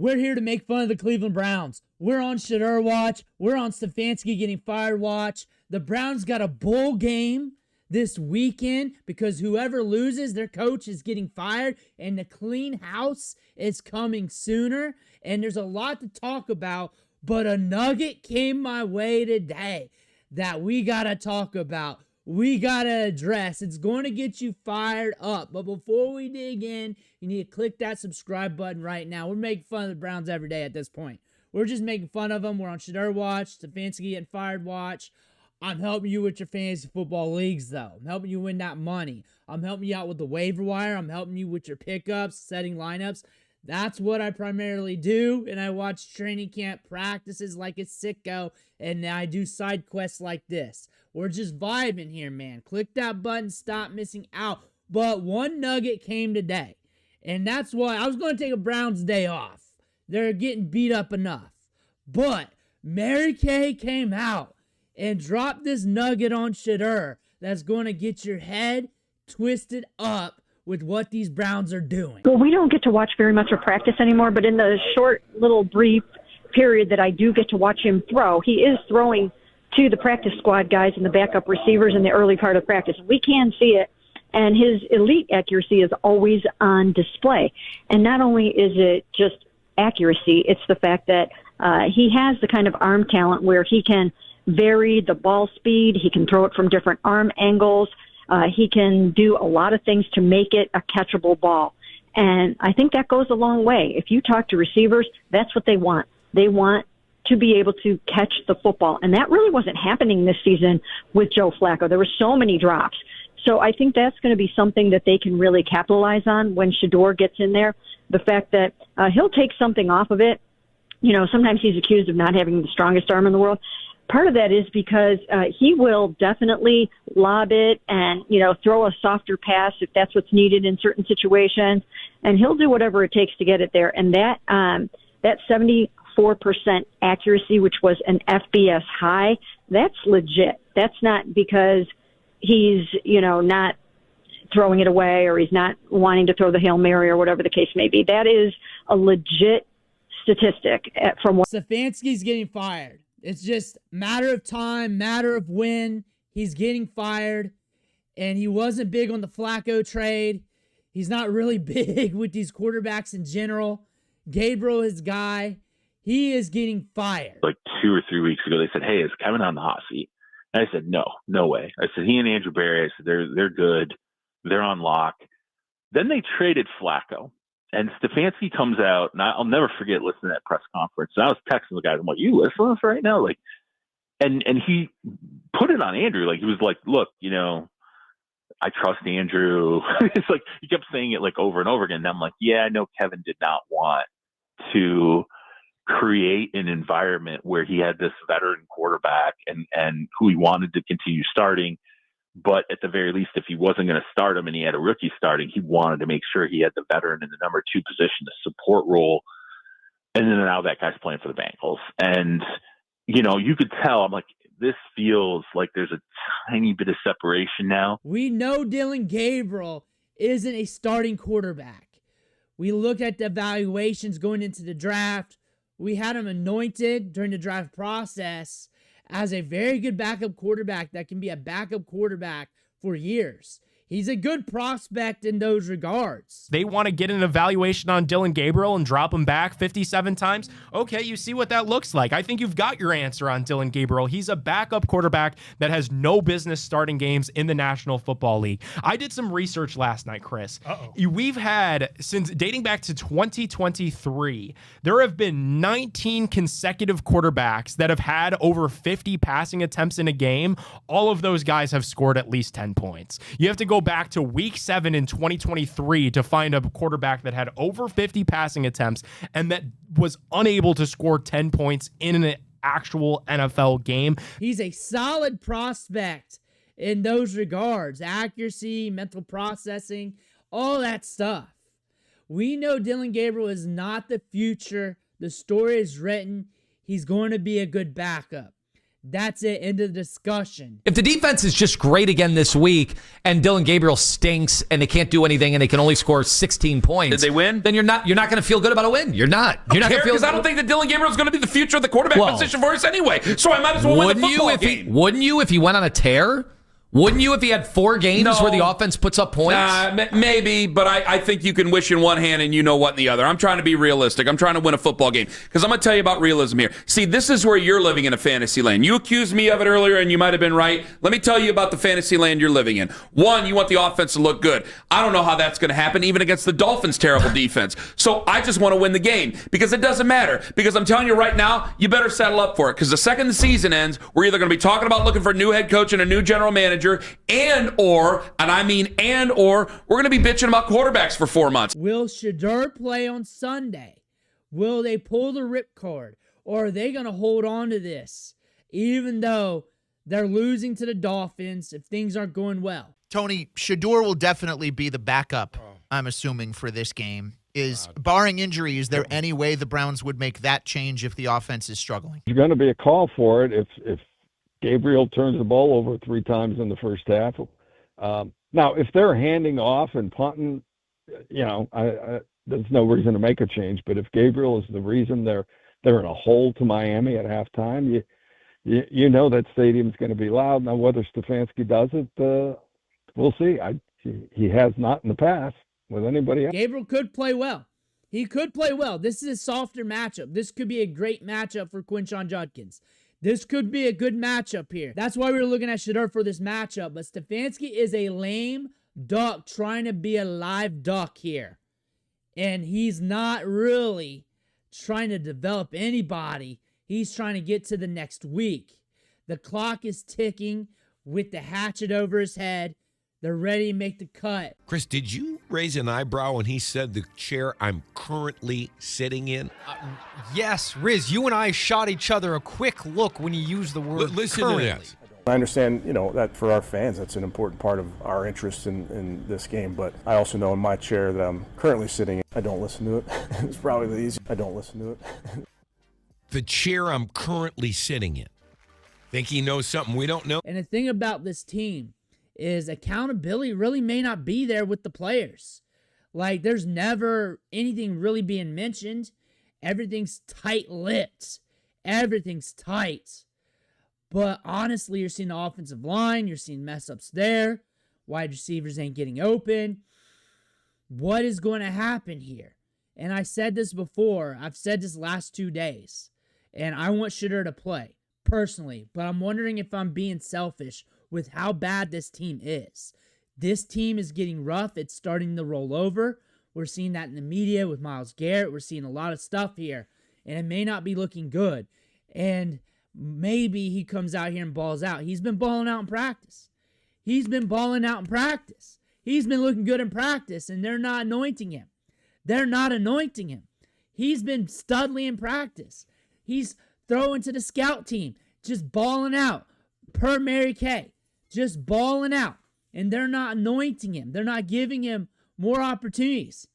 We're here to make fun of the Cleveland Browns. We're on Shedeur watch. We're on Stefanski getting fired watch. The Browns got a bowl game this weekend because whoever loses, their coach is getting fired, and the clean house is coming sooner. And there's a lot to talk about, but a nugget came my way today that we got to talk about. We got to address. It's going to get you fired up. But before we dig in, you need to click that subscribe button right now. We're making fun of the Browns every day at this point. We're just making fun of them. We're on Shedeur watch, Stefanski getting fired watch. I'm helping you with your fantasy football leagues, though. I'm helping you win that money. I'm helping you out with the waiver wire. I'm helping you with your pickups, setting lineups. That's what I primarily do, and I watch training camp practices like a sicko, and I do side quests like this. We're just vibing here, man. Click that button, stop missing out. But one nugget came today, and that's why I was going to take a Browns day off. They're getting beat up enough. But Mary Kay came out and dropped this nugget on Shedeur that's going to get your head twisted up with what these Browns are doing. Well, we don't get to watch very much of practice anymore, but in the short, little, brief period that I do get to watch him throw, he is throwing to the practice squad guys and the backup receivers in the early part of practice. We can see it, and his elite accuracy is always on display. And not only is it just accuracy, it's the fact that he has the kind of arm talent where he can vary the ball speed, he can throw it from different arm angles, he can do a lot of things to make it a catchable ball. And I think that goes a long way. If you talk to receivers, that's what they want. They want to be able to catch the football. And that really wasn't happening this season with Joe Flacco. There were so many drops. So I think that's going to be something that they can really capitalize on when Shedeur gets in there. The fact that he'll take something off of it. You know, sometimes he's accused of not having the strongest arm in the world. Part of that is because he will definitely lob it and, you know, throw a softer pass if that's what's needed in certain situations. And he'll do whatever it takes to get it there. And that 74% accuracy, which was an FBS high, that's legit. That's not because he's, you know, not throwing it away or he's not wanting to throw the Hail Mary or whatever the case may be. That is a legit statistic from what Stefanski's getting fired. It's just matter of time, matter of when he's getting fired. And he wasn't big on the Flacco trade. He's not really big with these quarterbacks in general. Gabriel, his guy, he is getting fired. Like 2 or 3 weeks ago, they said, "Hey, is Kevin on the hot seat?" And I said, no way. I said, he and Andrew Berry, I said, they're good. They're on lock. Then they traded Flacco. And Stefanski comes out, and I'll never forget listening to that press conference. And I was texting the guys. I'm like, "You listening to us right now?" Like, and he put it on Andrew. Like, he was like, "Look, you know, I trust Andrew." It's like he kept saying it like over and over again. And I'm like, "Yeah, I know Kevin did not want to create an environment where he had this veteran quarterback and who he wanted to continue starting. But at the very least, if he wasn't going to start him and he had a rookie starting, he wanted to make sure he had the veteran in the number 2 position, the support role. And then now that guy's playing for the Bengals. And, you know, you could tell, I'm like, this feels like there's a tiny bit of separation now. We know Dillon Gabriel isn't a starting quarterback. We looked at the evaluations going into the draft. We had him anointed during the draft process as a very good backup quarterback that can be a backup quarterback for years. He's a good prospect in those regards. They want to get an evaluation on Dillon Gabriel and drop him back 57 times. Okay, you see what that looks like. I think you've got your answer on Dillon Gabriel. He's a backup quarterback that has no business starting games in the National Football League. I did some research last night, Chris. We've had, since dating back to 2023, there have been 19 consecutive quarterbacks that have had over 50 passing attempts in a game. All of those guys have scored at least 10 points. You have to go back to week 7 in 2023 to find a quarterback that had over 50 passing attempts and that was unable to score 10 points in an actual NFL game. He's a solid prospect in those regards. Accuracy, mental processing, all that stuff. We know Dillon Gabriel is not the future. The story is written. He's going to be a good backup. That's it. End of discussion. If the defense is just great again this week and Dillon Gabriel stinks and they can't do anything and they can only score 16 points. Did they win? Then you're not going to feel good about a win. You're not. You're not going to feel because I don't think that Dillon Gabriel is going to be the future of the quarterback position for us anyway. So I might as well win the football game. Wouldn't you if he went on a tear? Wouldn't you if he had 4 games where the offense puts up points? Maybe, but I think you can wish in one hand and you know what in the other. I'm trying to be realistic. I'm trying to win a football game because I'm going to tell you about realism here. See, this is where you're living in a fantasy land. You accused me of it earlier and you might have been right. Let me tell you about the fantasy land you're living in. One, you want the offense to look good. I don't know how that's going to happen even against the Dolphins' terrible defense. So I just want to win the game because it doesn't matter. Because I'm telling you right now, you better settle up for it because the second the season ends, we're either going to be talking about looking for a new head coach and a new general manager or we're going to be bitching about quarterbacks for 4 months. Will Shedeur play on Sunday? Will they pull the ripcord? Or are they going to hold on to this, even though they're losing to the Dolphins if things aren't going well? Tony, Shedeur will definitely be the backup, I'm assuming, for this game. Barring injury, is there any way the Browns would make that change if the offense is struggling? There's going to be a call for it if Gabriel turns the ball over 3 times in the first half. Now, if they're handing off and punting, there's no reason to make a change. But if Gabriel is the reason they're in a hole to Miami at halftime, you know that stadium's going to be loud. Now, whether Stefanski does it, we'll see. He has not in the past with anybody else. Gabriel could play well. He could play well. This is a softer matchup. This could be a great matchup for Quinshon Judkins. This could be a good matchup here. That's why we were looking at Shedeur for this matchup. But Stefanski is a lame duck trying to be a live duck here. And he's not really trying to develop anybody. He's trying to get to the next week. The clock is ticking with the hatchet over his head. They're ready to make the cut. Chris, did you raise an eyebrow when he said the chair I'm currently sitting in? Yes, Riz, you and I shot each other a quick look when you used the word listen currently. to this. I understand, that for our fans, that's an important part of our interest in this game. But I also know in my chair that I'm currently sitting in, I don't listen to it. It's probably the easiest. I don't listen to it. The chair I'm currently sitting in. Think he knows something we don't know? And the thing about this team is accountability really may not be there with the players. Like, there's never anything really being mentioned. Everything's tight-lipped. Everything's tight. But honestly, you're seeing the offensive line. You're seeing mess-ups there. Wide receivers ain't getting open. What is going to happen here? And I said this before. I've said this last 2 days. And I want Shedeur to play, personally. But I'm wondering if I'm being selfish with how bad this team is. This team is getting rough. It's starting to roll over. We're seeing that in the media with Myles Garrett. We're seeing a lot of stuff here. And it may not be looking good. And maybe he comes out here and balls out. He's been balling out in practice. He's been balling out in practice. He's been looking good in practice, and they're not anointing him. They're not anointing him. He's been studly in practice. He's throwing to the scout team, just balling out. Per Mary Kay, just balling out. And they're not anointing him. They're not giving him more opportunities.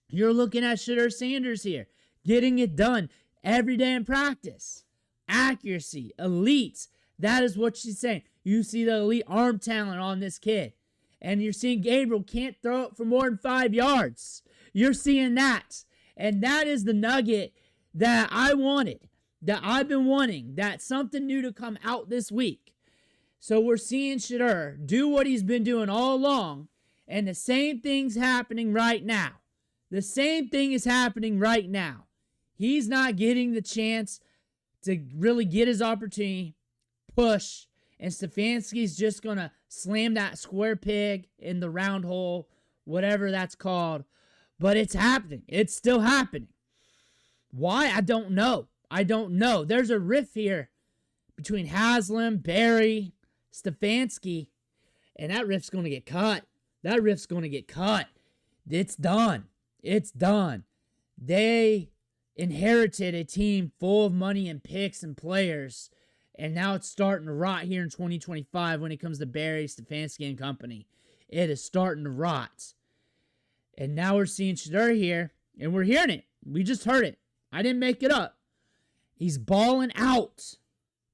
You're looking at Shedeur Sanders here, getting it done every day in practice. Accuracy, elite. That is what she's saying. You see the elite arm talent on this kid. And you're seeing Gabriel can't throw it for more than 5 yards. You're seeing that. And that is the nugget that I wanted, that I've been wanting, that something new to come out this week. So we're seeing Shedeur do what he's been doing all along, and the same thing's happening right now. The same thing is happening right now. He's not getting the chance to really get his opportunity, push, and Stefanski's just going to slam that square peg in the round hole, whatever that's called. But it's happening. It's still happening. Why? I don't know. I don't know. There's a riff here between Haslam, Barry, Stefanski, and that riff's going to get cut. That riff's going to get cut. It's done. It's done. They inherited a team full of money and picks and players, and now it's starting to rot here in 2025 when it comes to Barry, Stefanski, and company. It is starting to rot. And now we're seeing Shedeur here, and we're hearing it. We just heard it. I didn't make it up. He's balling out.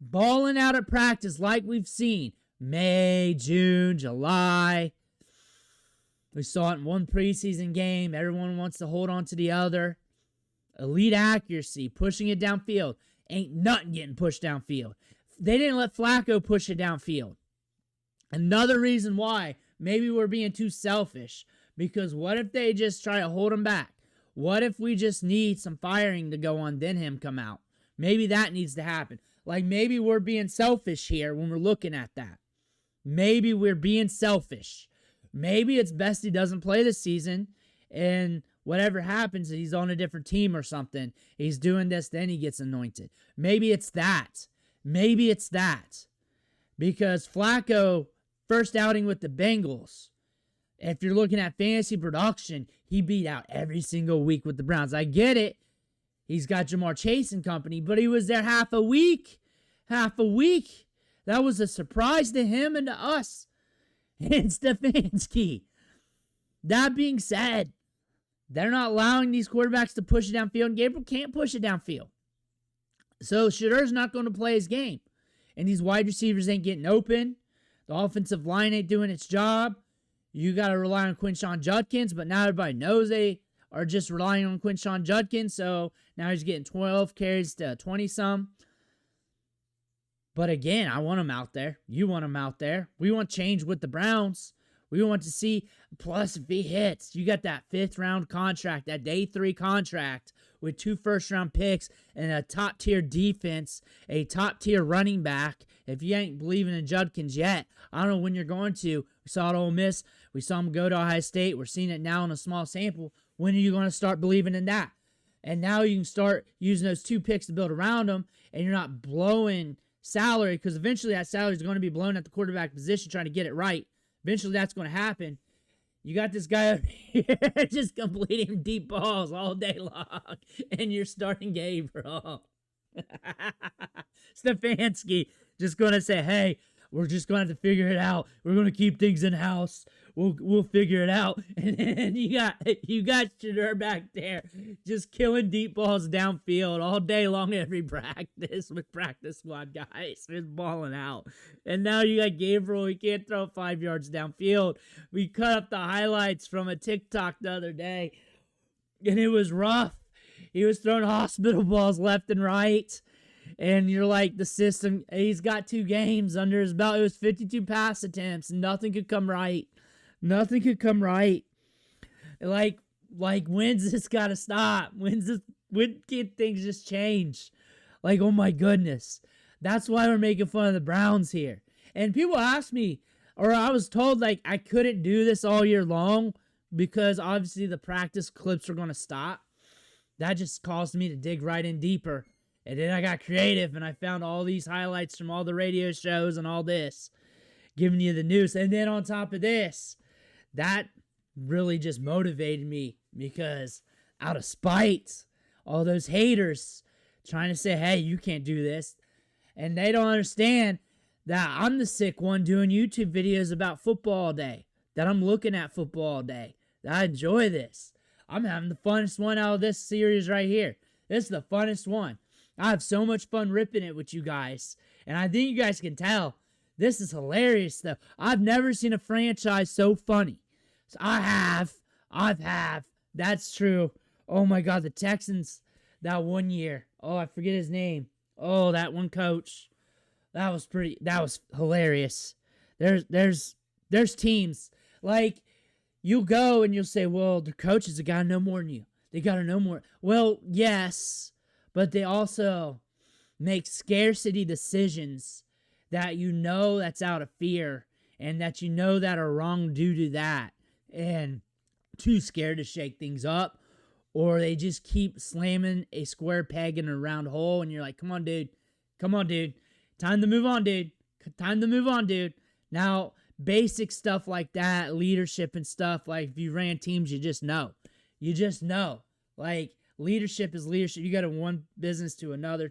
balling out at practice like we've seen May, June, July. We saw it in one preseason game. Everyone wants to hold on to the other. Elite accuracy, pushing it downfield. Ain't nothing getting pushed downfield. They didn't let Flacco push it downfield. Another reason why maybe we're being too selfish, because what if they just try to hold him back? What if we just need some firing to go on, then him come out? Maybe that needs to happen. Like maybe we're being selfish here when we're looking at that. Maybe we're being selfish. Maybe it's best he doesn't play this season, and whatever happens, he's on a different team or something. He's doing this, then he gets anointed. Maybe it's that. Maybe it's that. Because Flacco, first outing with the Bengals, if you're looking at fantasy production, he beat out every single week with the Browns. I get it. He's got Jamar Chase and company, but he was there half a week. Half a week. That was a surprise to him and to us. And Stefanski. That being said, they're not allowing these quarterbacks to push it downfield, and Gabriel can't push it downfield. So Shedeur's not going to play his game. And these wide receivers ain't getting open. The offensive line ain't doing its job. You got to rely on Quinshon Judkins, but now everybody knows they are just relying on Quinshon Judkins, so now he's getting 12 carries to 20-some. But again, I want him out there. You want him out there. We want change with the Browns. We want to see, plus if he hits, you got that 5th-round contract, that day 3 contract with 2 first-round picks and a top-tier defense, a top-tier running back. If you ain't believing in Judkins yet, I don't know when you're going to. We saw it at Ole Miss. We saw him go to Ohio State. We're seeing it now in a small sample. When are you going to start believing in that? And now you can start using those 2 picks to build around them, and you're not blowing salary, because eventually that salary is going to be blown at the quarterback position trying to get it right. Eventually that's going to happen. You got this guy up here just completing deep balls all day long, and you're starting Gabriel. Stefanski just going to say, hey, we're just going to have to figure it out. We're going to keep things in-house. We'll figure it out. And then you got Shedeur back there just killing deep balls downfield all day long every practice with practice squad guys. Just balling out. And now you got Gabriel. He can't throw 5 yards downfield. We cut up the highlights from a TikTok the other day, and it was rough. He was throwing hospital balls left and right. And you're like, the system, he's got 2 games under his belt. It was 52 pass attempts, and nothing could come right. Nothing could come right. Like when's this got to stop? When can things just change? Like, oh my goodness. That's why we're making fun of the Browns here. And people ask me, or I was told, like, I couldn't do this all year long because obviously the practice clips are going to stop. That just caused me to dig right in deeper. And then I got creative, and I found all these highlights from all the radio shows and all this, giving you the news. And then on top of this, that really just motivated me, because out of spite, all those haters trying to say, hey, you can't do this. And they don't understand that I'm the sick one doing YouTube videos about football all day, that I'm looking at football all day, that I enjoy this. I'm having the funnest one out of this series right here. This is the funnest one. I have so much fun ripping it with you guys. And I think you guys can tell. This is hilarious, though. I've never seen a franchise so funny. So I have. That's true. Oh, my God. The Texans, that one year. Oh, I forget his name. Oh, that one coach. That was hilarious. There's teams. Like, you'll go and you'll say, well, the coaches have got to know more than you. They got to know more. Well, yes. But they also make scarcity decisions that you know that's out of fear, and that you know that are wrong due to that, and too scared to shake things up, or they just keep slamming a square peg in a round hole, and you're like, come on, dude. Time to move on, dude. Now, basic stuff like that, leadership and stuff, like if you ran teams, you just know. Like, leadership is leadership. You got to one business to another,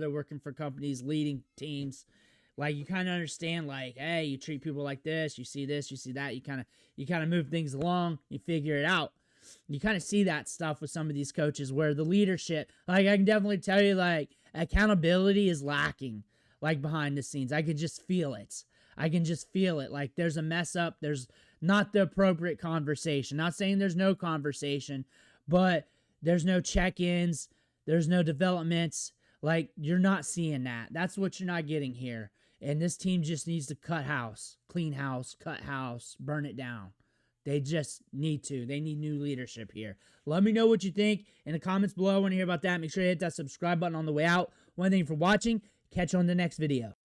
working for companies, leading teams. Like, you kind of understand, like, hey, you treat people like this, you see that, you kind of move things along, you figure it out. You kind of see that stuff with some of these coaches where the leadership, like, I can definitely tell you, like, accountability is lacking. like behind the scenes. I could just feel it. Like there's a mess up. There's not the appropriate conversation. Not saying there's no conversation, but there's no check-ins. There's no developments. Like, you're not seeing that. That's what you're not getting here. And this team just needs to cut house, clean house, cut house, burn it down. They just need to. They need new leadership here. Let me know what you think in the comments below. I want to hear about that. Make sure you hit that subscribe button on the way out. One thing for watching. Catch you on the next video.